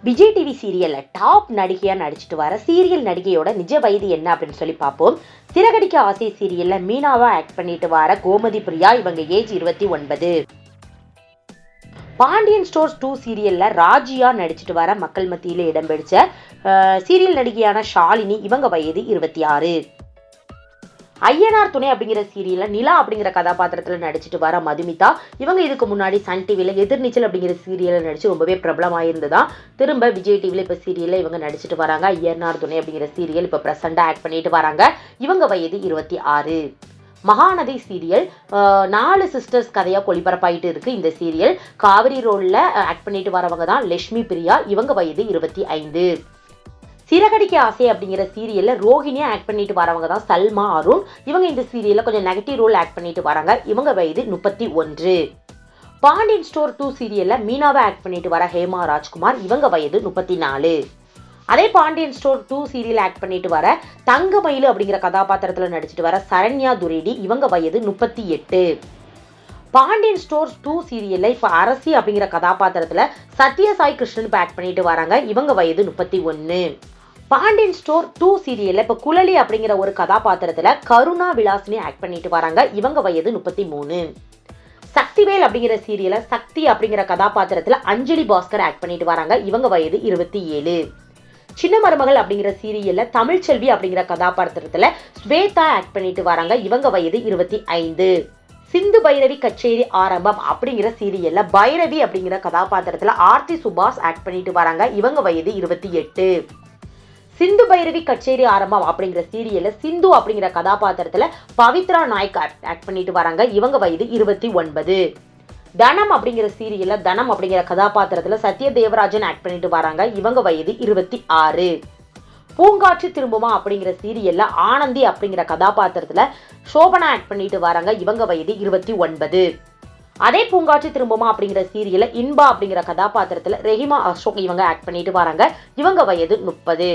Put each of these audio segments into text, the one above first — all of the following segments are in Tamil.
விஜய் டிவி சீரியல்ல டாப் நடிகையா நடிச்சிட்டு வர சீரியல் நடிகையோட நிஜ வயது என்ன அப்படின்னு சொல்லி பார்ப்போம். சிறகடிக்க ஆசை சீரியல்ல மீனாவா ஆக்ட் பண்ணிட்டு வர கோமதி பிரியா, இவங்க ஏஜ் 29. பாண்டியன் ஸ்டோர்ஸ் 2 சீரியல்ல ராஜியா நடிச்சிட்டு வர மக்கள் மத்தியில இடம்பிடிச்ச சீரியல் நடிகையான ஷாலினி, இவங்க வயது 26. ஐயனார் துணை அப்படிங்கிற சீரியல்ல நிலா அப்படிங்கிற கதாபாத்திரத்துல நடிச்சிட்டு வர மதுமிதா, இவங்க இதுக்கு முன்னாடி சன் டிவில எதிர்நீச்சல் அப்படிங்கிற சீரியல்ல நடிச்சு ரொம்பவே பிரபலமாயிருந்ததா. திரும்ப விஜய் டிவில இப்ப சீரியல்ல இவங்க நடிச்சிட்டு வராங்க. ஐயனார் துணை அப்படிங்கிற சீரியல் இப்ப பிரசண்டா ஆக்ட் பண்ணிட்டு வராங்க. இவங்க வயது 26. மகாநதி சீரியல் 4 சிஸ்டர்ஸ் கதையா ஒளிபரப்பாயிட்டு இருக்கு. இந்த சீரியல் காவிரி ரோல்ல ஆக்ட் பண்ணிட்டு வரவங்க தான் லட்சுமி பிரியா, இவங்க வயது 25. சிறகடிக்க ஆசை அப்படிங்கிற சீரியல்ல ரோஹிணியா ஆக்ட் பண்ணிட்டு வரவங்க தான் சல்மா அருண், இவங்க இந்த சீரியல்ல கொஞ்சம் நெகட்டிவ் ரோல் ஆக்ட் பண்ணிட்டு வராங்க. இவங்க வயது 31. பாண்டியன் ஸ்டோர் 2 சீரியல்ல மீனாவை ஆக்ட் பண்ணிட்டு வர ஹேமா ராஜ்குமார், இவங்க வயது 34. அதே பாண்டியன் ஸ்டோர் 2 சீரியல் ஆக்ட் பண்ணிட்டு வர தங்கமயிலு அப்படிங்கிற கதாபாத்திரத்துல நடிச்சிட்டு வர சரண்யா துரேடி, இவங்க வயது 38. பாண்டியன் ஸ்டோர்ஸ் 2 சீரியல்ல இப்ப அரசி அப்படிங்கிற கதாபாத்திரத்துல சத்யசாய் கிருஷ்ணன் ஆக்ட் பண்ணிட்டு வராங்க. இவங்க வயது 31. பாண்டியன் ஸ்டோர் 2 சீரியல்ல இப்ப குழலி அப்படிங்கிற ஒரு கதாபாத்திரத்துல கருணா விலாசினி ஆக்ட் பண்ணிட்டு வராங்க. இவங்க வயது 33. சக்திவேல் அப்படிங்கிற சீரியல்ல சக்தி அப்படிங்கிற கதாபாத்திரத்துல அஞ்சலி பாஸ்கர் ஆக்ட் பண்ணிட்டு வராங்க. இவங்க வயது 27. சின்ன மருமகள் அப்படிங்கிற சீரியல்ல தமிழ்ச்செல்வி அப்படிங்கிற கதாபாத்திரத்துல ஸ்வேதா ஆக்ட் பண்ணிட்டு வராங்க. இவங்க வயது 25. சிந்து பைரவி கச்சேரி ஆரம்பம் அப்படிங்கிற சீரியல்ல பைரவி அப்படிங்கிற கதாபாத்திரத்துல ஆர்த்தி சுபாஷ் ஆக்ட் பண்ணிட்டு வராங்க. இவங்க வயது 28. சிந்து பைரவி கச்சேரி ஆரம்பம் அப்படிங்கிற சீரியல்ல சிந்து அப்படிங்கிற கதாபாத்திரத்துல பவித்ரா நாயக் ஆக்ட் பண்ணிட்டு வராங்க. இவங்க வயது 29. தனம் அப்படிங்கிற சீரியல்ல தனம் அப்படிங்கிற கதாபாத்திரத்துல சத்ய தேவராஜன் ஆக்ட் பண்ணிட்டு வராங்க. இவங்க வயது 26. பூங்காற்று திரும்புமா அப்படிங்கிற சீரியல்ல ஆனந்தி அப்படிங்கிற கதாபாத்திரத்துல சோபனா ஆக்ட் பண்ணிட்டு வராங்க. இவங்க வயது 29. அதே பூங்காற்று திரும்புமா அப்படிங்கிற சீரியல்ல இன்பா அப்படிங்கிற கதாபாத்திரத்துல ரெஹிமா அசோக், இவங்க ஆக்ட் பண்ணிட்டு வராங்க. இவங்க வயது 30.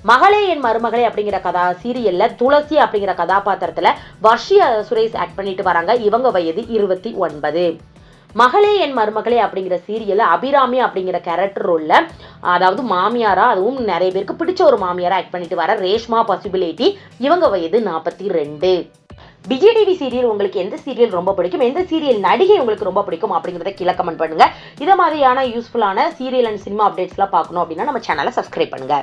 மகளே என் மருமகளே அப்படிங்கிற சீரியல்ல துளசி அப்படிங்கிற கதாபாத்திரத்துல வர்ஷியா சுரேஷ் ஆக்ட் பண்ணிட்டு வராங்க. இவங்க வயது 29. மகளே என் மருமகளே அப்படிங்கிற சீரியல்ல அபிராமி அப்படிங்கிற கேரக்டர் ரோல்ல, அதாவது மாமியாரா, அதுவும் நிறைய பேருக்கு பிடிச்ச ஒரு மாமியாரா ஆக்ட் பண்ணிட்டு வர ரேஷ்மா பாசிபிலிட்டி, இவங்க வயது 42. விஜய் டிவி சீரியல் உங்களுக்கு எந்த சீரியல் ரொம்ப பிடிக்கும், எந்த சீரியல் நடிகை உங்களுக்கு ரொம்ப பிடிக்கும் அப்படிங்கிறத கீழே கமெண்ட் பண்ணுங்க. இதை மாதிரியான யூஸ்ஃபுல்லான சீரியல் அண்ட் சினிமா அப்டேட்ஸ்லாம் பார்க்கணும் அப்படின்னா நம்ம சேனலை சப்ஸ்கிரைப் பண்ணுங்க.